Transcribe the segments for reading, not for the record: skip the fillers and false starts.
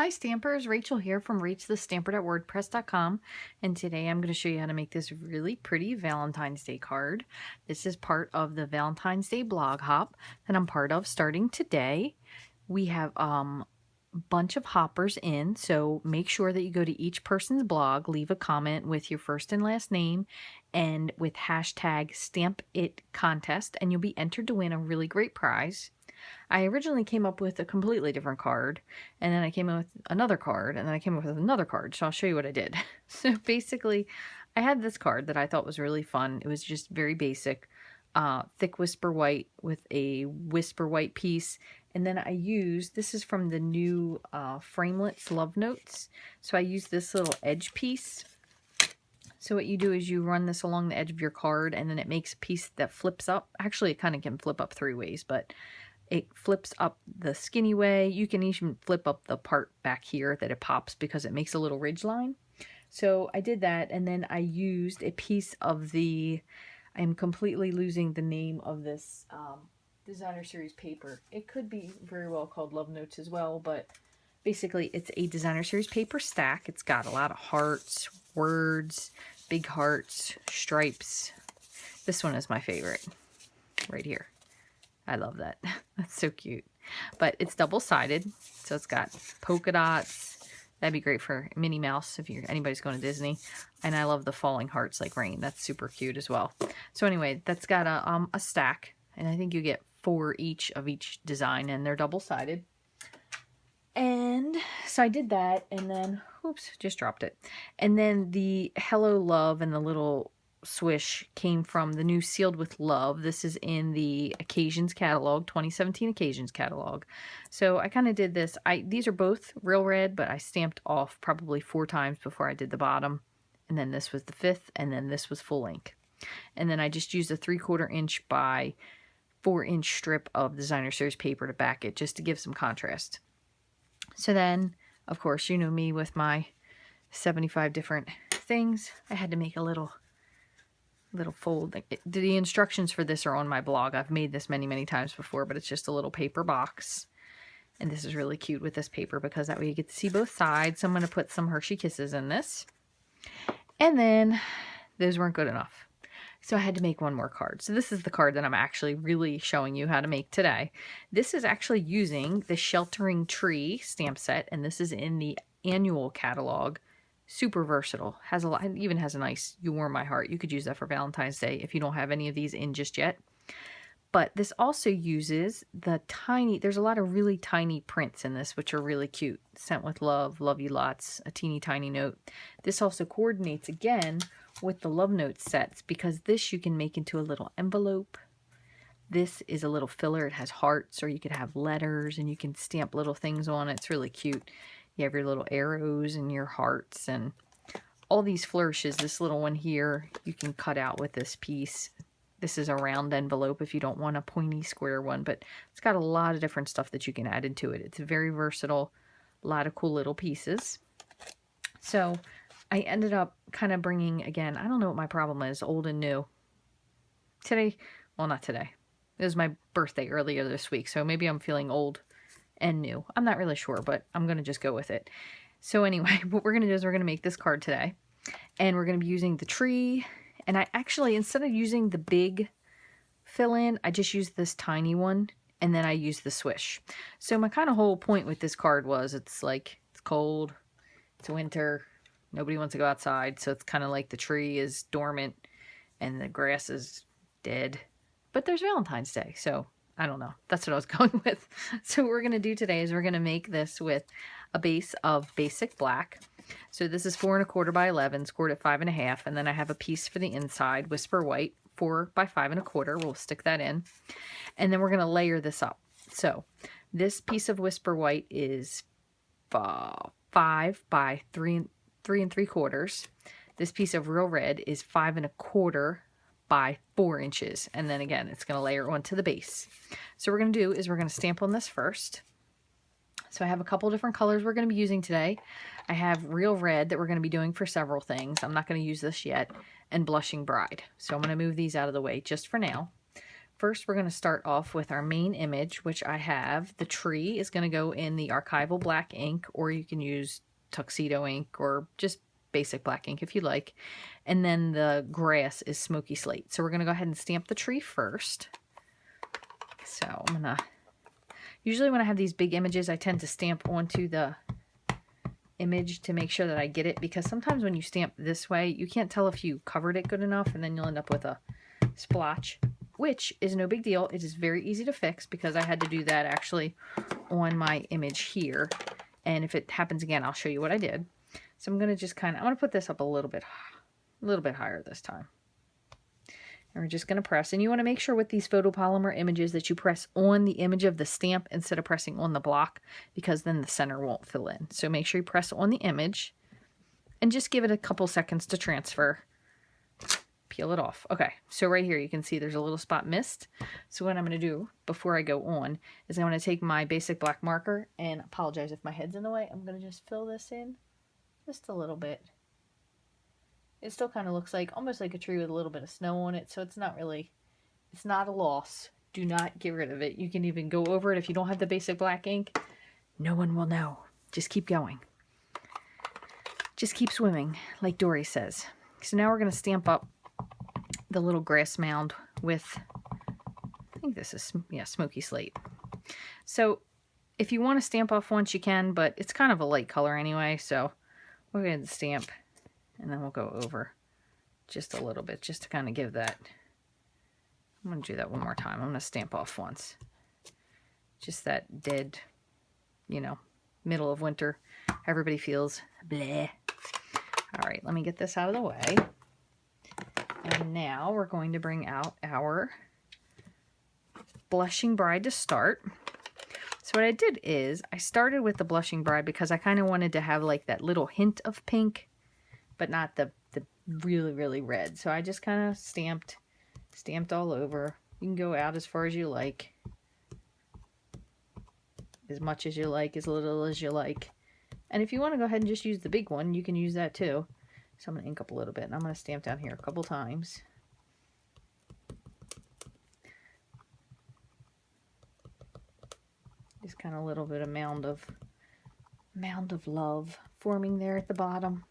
Hi Stampers, Rachel here from Rachthestamper.wordpress.com, and today I'm going to show you how to make this really pretty Valentine's Day card. This is part of the Valentine's Day blog hop that I'm part of starting today. We have a bunch of hoppers in, so make sure that you go to each person's blog, leave a comment with your first and last name and with hashtag #StampItContest, and you'll be entered to win a really great prize. I originally came up with a completely different card, and then I came up with another card, and then I came up with another card, so I'll show you what I did. So basically, I had this card that I thought was really fun. It was just very basic, thick whisper white with a whisper white piece, and then I used, this is from the new Framelits Love Notes, so I used this little edge piece. So what you do is you run this along the edge of your card, and then it makes a piece that flips up. Actually, it kind of can flip up 3 ways, but it flips up the skinny way. You can even flip up the part back here that it pops because it makes a little ridge line. So I did that, and then I used a piece of the, I'm completely losing the name of this designer series paper. It could be very well called Love Notes as well, but basically it's a designer series paper stack. It's got a lot of hearts, words, big hearts, stripes. This one is my favorite right here. I love that. That's so cute. But it's double-sided, so it's got polka dots. That'd be great for Minnie Mouse if anybody's going to Disney. And I love the falling hearts like rain. That's super cute as well. So anyway, that's got a stack, and I think you get 4 each of each design, and they're double-sided. And so I did that, and then, oops, just dropped it. And then the Hello Love and the little swish came from the new Sealed with Love. This is in the Occasions catalog, 2017 Occasions catalog. So I kind of did this. These are both real red, but I stamped off probably 4 times before I did the bottom. And then this was the 5th, and then this was full ink. And then I just used a 3/4 inch by 4 inch strip of designer series paper to back it, just to give some contrast. So then, of course, you know me with my 75 different things. I had to make a little fold. The instructions for this are on my blog. I've made this many times before, but it's just a little paper box. And this is really cute with this paper because that way you get to see both sides. So I'm going to put some Hershey Kisses in this. And then those weren't good enough, so I had to make one more card. So this is the card that I'm actually really showing you how to make today. This is actually using the Sheltering Tree stamp set, and this is in the annual catalog. Super versatile. Has a lot, even has a nice "You Warm My Heart." You could use that for Valentine's Day if you don't have any of these in just yet. But this also uses the tiny, there's a lot of really tiny prints in this, which are really cute. Sent with love, love you lots, a teeny tiny note. This also coordinates again with the Love Notes sets, because this you can make into a little envelope. This is a little filler. It has hearts, or you could have letters, and you can stamp little things on it. It's really cute. You have your little arrows and your hearts and all these flourishes. This little one here you can cut out with this piece. This is a round envelope if you don't want a pointy square one, but it's got a lot of different stuff that you can add into it. It's very versatile, a lot of cool little pieces. So I ended up kind of bringing, again, I don't know what my problem is, old and new. Today, well, not today. It was my birthday earlier this week, so maybe I'm feeling old and new. I'm not really sure, but I'm going to just go with it. So anyway, what we're going to do is we're going to make this card today, and we're going to be using the tree. And I actually, instead of using the big fill-in, I just used this tiny one, and then I used the swish. So my kind of whole point with this card was, it's like, it's cold, it's winter, nobody wants to go outside, so it's kind of like the tree is dormant and the grass is dead. But there's Valentine's Day, so I don't know. That's what I was going with. So what we're going to do today is we're going to make this with a base of basic black. So this is 4 1/4 by 11, scored at 5 1/2, and then I have a piece for the inside, Whisper White, 4 by 5 1/4. We'll stick that in, and then we're going to layer this up. So this piece of Whisper White is 5 by 3 3/3. This piece of Real Red is 5 1/4 by 4 inches, and then again it's going to layer onto the base. So what we're going to do is we're going to stamp on this first. So I have a couple different colors we're going to be using today. I have Real Red that we're going to be doing for several things. I'm not going to use this yet, and Blushing Bride. So I'm going to move these out of the way just for now. first we're going to start off with our main image, which I have. The tree is going to go in the archival black ink, or you can use tuxedo ink or just basic black ink if you like. And then the grass is smoky slate. So we're going to go ahead and stamp the tree first. So I'm going to, usually when I have these big images, I tend to stamp onto the image to make sure that I get it, because sometimes when you stamp this way, you can't tell if you covered it good enough, and then you'll end up with a splotch, which is no big deal. It is very easy to fix because I had to do that actually on my image here. And if it happens again, I'll show you what I did. So I'm going to just I'm going to put this up a little bit higher this time. And we're just going to press. And you want to make sure with these photopolymer images that you press on the image of the stamp instead of pressing on the block, because then the center won't fill in. So make sure you press on the image and just give it a couple seconds to transfer. Peel it off. Okay, so right here you can see there's a little spot missed. So what I'm going to do before I go on is I'm going to take my basic black marker, and apologize if my head's in the way. I'm going to just fill this in just a little bit. It still kind of looks like almost like a tree with a little bit of snow on it, so it's not a loss. Do not get rid of it. You can even go over it if you don't have the basic black ink. No one will know. Just keep going. Just keep swimming, like Dory says. So now we're going to stamp up the little grass mound with, I think this is, yeah, smoky slate. So if you want to stamp off once, you can, but it's kind of a light color anyway, so we're going to stamp. And then we'll go over just a little bit, just to kind of give that. I'm going to do that one more time. I'm going to stamp off once. Just that dead, middle of winter. Everybody feels bleh. All right, let me get this out of the way. And now we're going to bring out our Blushing Bride to start. So what I did is I started with the Blushing Bride because I kind of wanted to have like that little hint of pink, but not the really, really red. So I just kind of stamped all over. You can go out as far as you like. As much as you like, as little as you like. And if you want to go ahead and just use the big one, you can use that too. So I'm going to ink up a little bit, and I'm going to stamp down here a couple times. Just kind of a little bit of mound of love forming there at the bottom.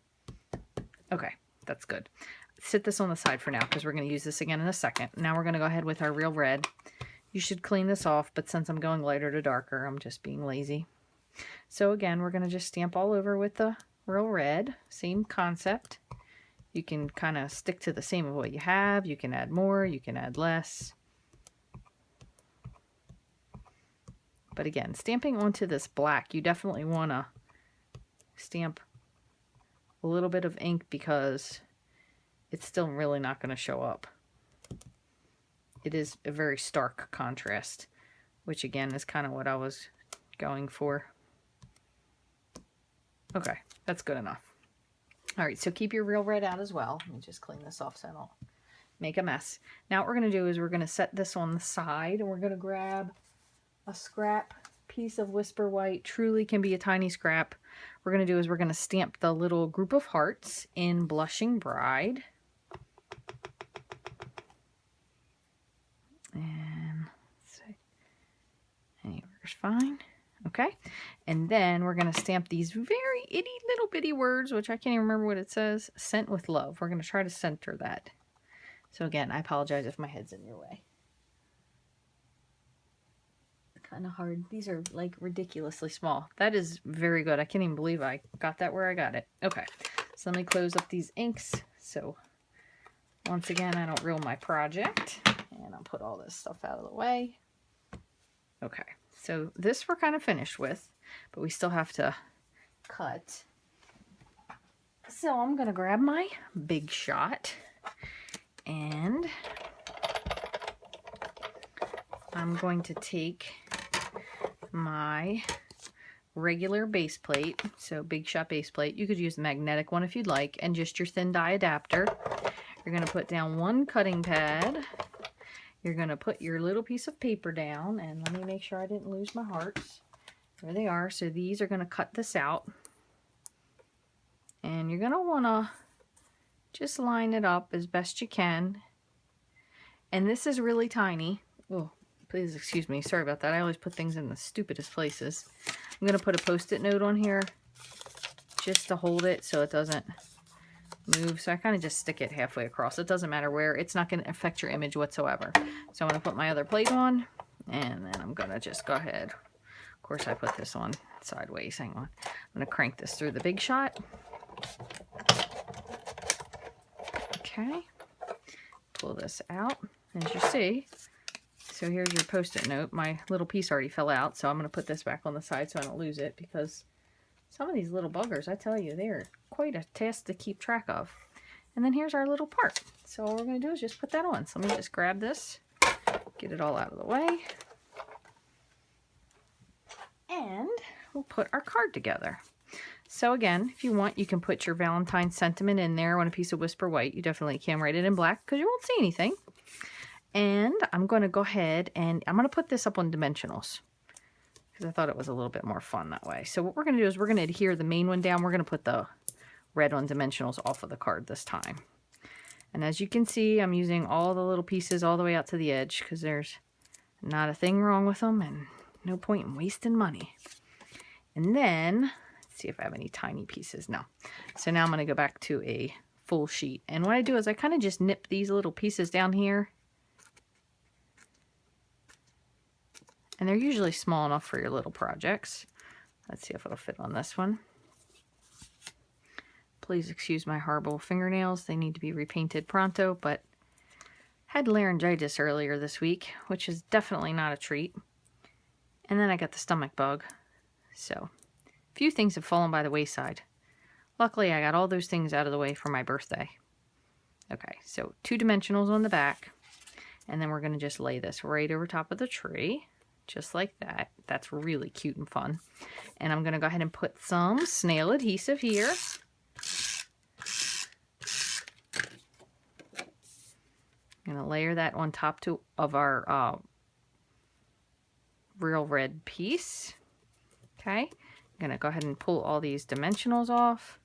Okay, that's good. Sit this on the side for now because we're going to use this again in a second. Now we're going to go ahead with our real red. You should clean this off, but since I'm going lighter to darker, I'm just being lazy. So again, we're going to just stamp all over with the real red. Same concept. You can kind of stick to the same of what you have. You can add more, you can add less. But again, stamping onto this black, you definitely want to stamp a little bit of ink because it's still really not going to show up. It is a very stark contrast, which again is kind of what I was going for. Okay, that's good enough. All right, so keep your real red out as well. Let me just clean this off so I don't make a mess. Now what we're going to do is we're going to set this on the side, and we're going to grab a scrap piece of Whisper White. Truly can be a tiny scrap. What we're going to do is we're going to stamp the little group of hearts in Blushing Bride. And let's see. Anywhere's fine. Okay. And then we're going to stamp these very itty little bitty words, which I can't even remember what it says. Sent with love. We're going to try to center that. So again, I apologize if my head's in your way. Kind of hard. These are like ridiculously small. That is very good. I can't even believe I got that where I got it. Okay, so let me close up these inks. So once again, I don't ruin my project. And I'll put all this stuff out of the way. Okay, so this we're kind of finished with, but we still have to cut. So I'm going to grab my Big Shot, and I'm going to take my regular base plate, so Big Shot base plate. You could use the magnetic one if you'd like, and just your thin die adapter. You're going to put down one cutting pad. You're going to put your little piece of paper down, and let me make sure I didn't lose my hearts. There they are. So these are going to cut this out, and you're going to want to just line it up as best you can. And this is really tiny. Oh, please excuse me. Sorry about that. I always put things in the stupidest places. I'm going to put a Post-it note on here just to hold it so it doesn't move. So I kind of just stick it halfway across. It doesn't matter where. It's not going to affect your image whatsoever. So I'm going to put my other plate on, and then I'm going to just go ahead. Of course, I put this on sideways. Hang on. I'm going to crank this through the Big Shot. Okay. Pull this out, as you see. So here's your Post-it note. My little piece already fell out, so I'm going to put this back on the side so I don't lose it, because some of these little buggers, I tell you, they're quite a task to keep track of. And then here's our little part. So all we're going to do is just put that on. So let me just grab this, get it all out of the way, and we'll put our card together. So again, if you want, you can put your Valentine sentiment in there on a piece of Whisper White. You definitely can write it in black because you won't see anything. And I'm going to go ahead and I'm going to put this up on dimensionals because I thought it was a little bit more fun that way. So what we're going to do is we're going to adhere the main one down. We're going to put the red on dimensionals off of the card this time. And as you can see, I'm using all the little pieces all the way out to the edge because there's not a thing wrong with them and no point in wasting money. And then see if I have any tiny pieces. No. So now I'm going to go back to a full sheet. And what I do is I kind of just nip these little pieces down here. And they're usually small enough for your little projects. Let's see if it'll fit on this one. Please excuse my horrible fingernails. They need to be repainted pronto, but had laryngitis earlier this week, which is definitely not a treat. And then I got the stomach bug. So few things have fallen by the wayside. Luckily, I got all those things out of the way for my birthday. Okay, so 2 dimensionals on the back. And then we're going to just lay this right over top of the tree. Just like that. That's really cute and fun. And I'm going to go ahead and put some snail adhesive here. I'm going to layer that on top of our real red piece. Okay. I'm going to go ahead and pull all these dimensionals off.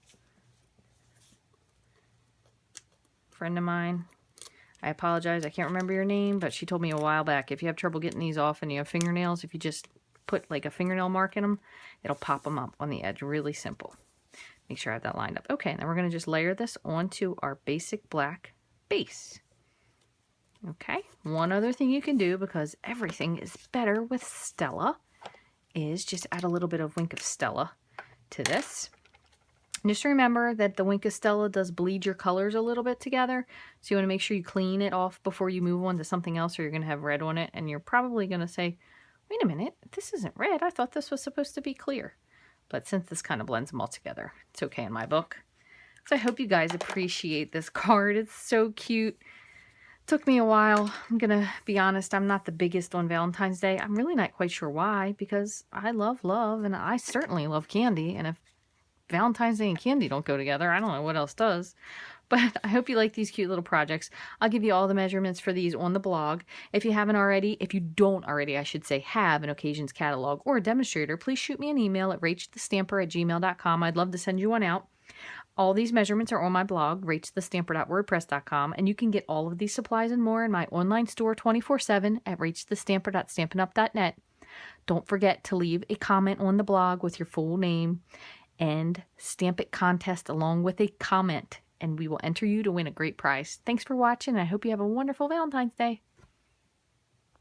Friend of mine, I apologize, I can't remember your name, but she told me a while back, if you have trouble getting these off and you have fingernails, if you just put like a fingernail mark in them, it'll pop them up on the edge. Really simple. Make sure I have that lined up. Okay, and then we're going to just layer this onto our basic black base. Okay, one other thing you can do, because everything is better with Stella, is just add a little bit of Wink of Stella to this. Just remember that the Wink of Stella does bleed your colors a little bit together, so you want to make sure you clean it off before you move on to something else, or you're going to have red on it, and you're probably going to say, wait a minute, this isn't red. I thought this was supposed to be clear. But since this kind of blends them all together, it's okay in my book. So I hope you guys appreciate this card. It's so cute. Took me a while. I'm going to be honest, I'm not the biggest on Valentine's Day. I'm really not quite sure why, because I love love, and I certainly love candy, and if Valentine's Day and candy don't go together, I don't know what else does. But I hope you like these cute little projects. I'll give you all the measurements for these on the blog. If you haven't already, if you don't already, I should say, have an occasions catalog or a demonstrator, please shoot me an email at rachthestamper@gmail.com. I'd love to send you one out. All these measurements are on my blog, rachthestamper.wordpress.com, and you can get all of these supplies and more in my online store 24/7 at rachthestamper.stampinup.net. Don't forget to leave a comment on the blog with your full name and Stamp It contest along with a comment, and we will enter you to win a great prize. Thanks for watching, and I hope you have a wonderful Valentine's Day.